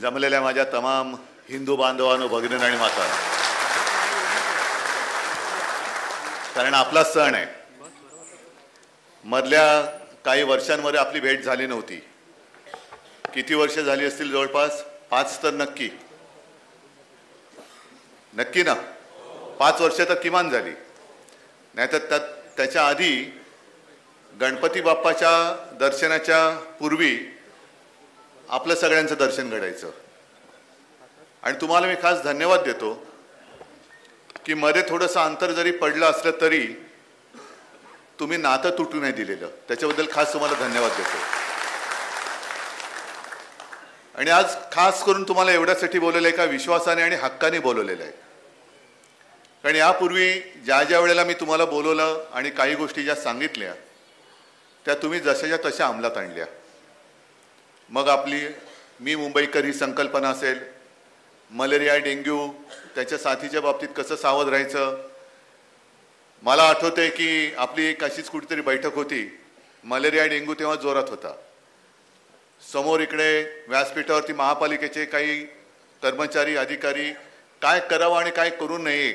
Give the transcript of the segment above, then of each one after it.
जमलेल्या माझ्या तमाम हिंदू बांधवांनो, भगिनी आणि माता, कारण आपला सण आहे. मधल्या काही वर्षांमध्ये आपली भेट झाली नव्हती. किती वर्ष झाली असतील? जवळपास 5 तर नक्की ना. 5 वर्ष तर किमान झाली. नाहीतर त्याच्या आधी गणपती बाप्पाच्या दर्शनाच्या पूर्वी आपलं सगळ्यांचं दर्शन घडायचं. आणि तुम्हाला मी खास धन्यवाद देतो की मध्ये थोडंसं अंतर जरी पडलं असलं तरी तुम्ही नातं तुटू नाही दिलेलं. त्याच्याबद्दल खास तुम्हाला धन्यवाद देतो. आणि आज खास करून तुम्हाला एवढ्यासाठी बोलवलं आहे का विश्वासाने आणि हक्काने बोलवलेलं आहे. कारण यापूर्वी ज्या वेळेला मी तुम्हाला बोलवलं आणि काही गोष्टी ज्या सांगितल्या त्या तुम्ही जशाच्या तशा अंमलात आणल्या. मग आपली मी मुंबईकर ही संकल्पना असेल, मलेरिया, डेंग्यू त्याच्या साथीच्या बाबतीत कसं सावध राहायचं. मला आठवतंय की आपली एक अशीच कुठेतरी बैठक होती. मलेरिया डेंग्यू तेव्हा जोरात होता. समोर इकडे व्यासपीठावरती महापालिकेचे काही कर्मचारी अधिकारी काय करावं आणि काय करू नये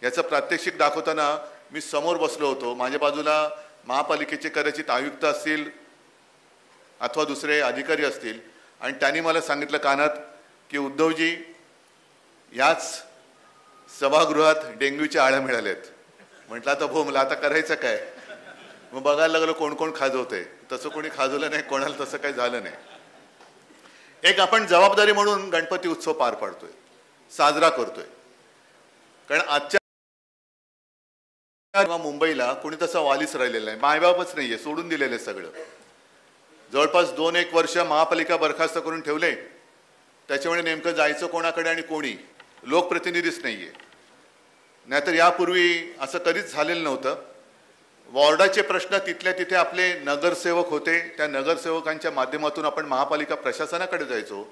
याचं प्रात्यक्षिक दाखवताना मी समोर बसलो होतो. माझ्या बाजूला महापालिकेचे कदाचित आयुक्त असतील अथवा दुसरे अधिकारी असतील आणि त्यांनी मला सांगितलं कानात की उद्धवजी, याच सभागृहात डेंग्यूच्या आळ्या मिळाल्यात. म्हटलं आता भो, मला आता करायचं काय. मग बघायला लागलो कोण कोण खाजवतंय. तसं कोणी खाजवलं नाही, कोणाला तसं काही झालं नाही. एक आपण जबाबदारी म्हणून गणपती उत्सव पार पाडतोय, साजरा करतोय. कारण आजच्या मुंबईला कोणी तसं वालीच राहिलेलं नाही. मायबापच नाहीये, सोडून दिलेलं आहे सगळं. जवळपास 2-1 वर्ष महापालिका बरखास्त करून ठेवले. त्याच्यामुळे नेमकं जायचं कोणाकडे आणि कोणी लोकप्रतिनिधीच नाहीये. नाहीतर यापूर्वी असं कधीच झालेलं नव्हतं. वॉर्डाचे प्रश्न तिथल्या तिथे आपले नगरसेवक होते. त्या नगरसेवकांच्या माध्यमातून आपण महापालिका प्रशासनाकडे जायचो,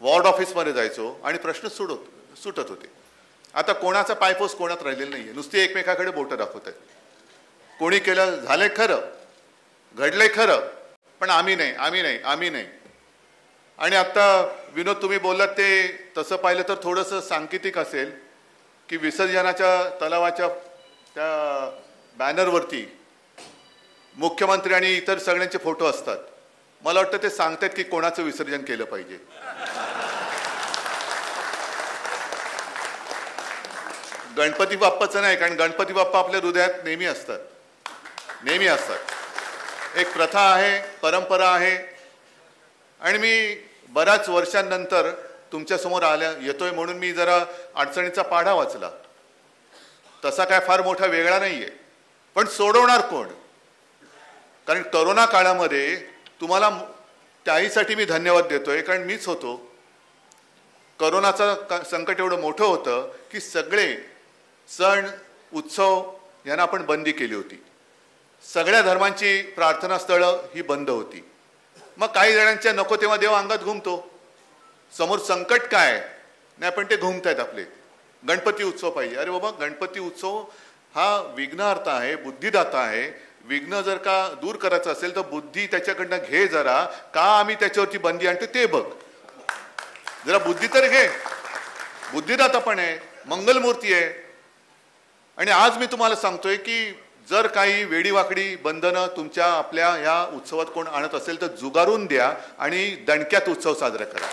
वॉर्ड ऑफिसमध्ये जायचो आणि प्रश्न सुटत होते. आता कोणाचा पायपोस कोणात राहिलेला नाहीये. नुसते एकमेकाकडे बोटं दाखवत आहेत. कोणी केलं, झालंय खरं, घडलंय खरं, पण आम्ही नाही. आणि आता विनोद तुम्ही बोललात ते तसं पाहिलं तर थोडंसं सांकेतिक असेल की विसर्जनाच्या तलावाच्या त्या बॅनरवरती मुख्यमंत्री आणि इतर सगळ्यांचे फोटो असतात. मला वाटतं ते सांगतात की कोणाचं विसर्जन केलं पाहिजे. गणपती बाप्पाचं नाही, कारण गणपती बाप्पा आपल्या हृदयात नेहमी असतात. एक प्रथा आहे, परंपरा आहे. आणि मी बऱ्याच वर्षांनंतर तुमच्यासमोर येतोय म्हणून मी जरा अडचणीचा पाढा वाचला. तसा काय फार मोठा वेगळा नाहीये, पण सोडवणार कोण. कारण करोना काळामध्ये तुम्हाला त्याहीसाठी मी धन्यवाद देतोय, कारण मीच होतो. करोनाचं संकट एवढं मोठं होतं की सगळे सण उत्सव यांना आपण बंदी केली होती. सगळ्या धर्मांची प्रार्थनास्थळं ही बंद होती. मग काही जणांच्या नको तेव्हा देव अंगात घुमतो. समोर संकट काय नाही, पण ते घुमतायत आपले. गणपती उत्सव पाहिजे. अरे बाबा, गणपती उत्सव हा विघ्नहर्ता आहे, बुद्धिदाता आहे. विघ्न जर का दूर करायचं असेल तर बुद्धी त्याच्याकडनं घे जरा. का आम्ही त्याच्यावरती बंदी आणतो ते बघ. जरा बुद्धी तर घे. बुद्धिदाता पण आहे, मंगलमूर्ती आहे. आणि आज मी तुम्हाला सांगतोय की जर काही वेडीवाकडी बंधनं आपल्या या उत्सवात कोण आणत असेल तर जुगारून द्या आणि दणक्यात उत्सव साजरा करा.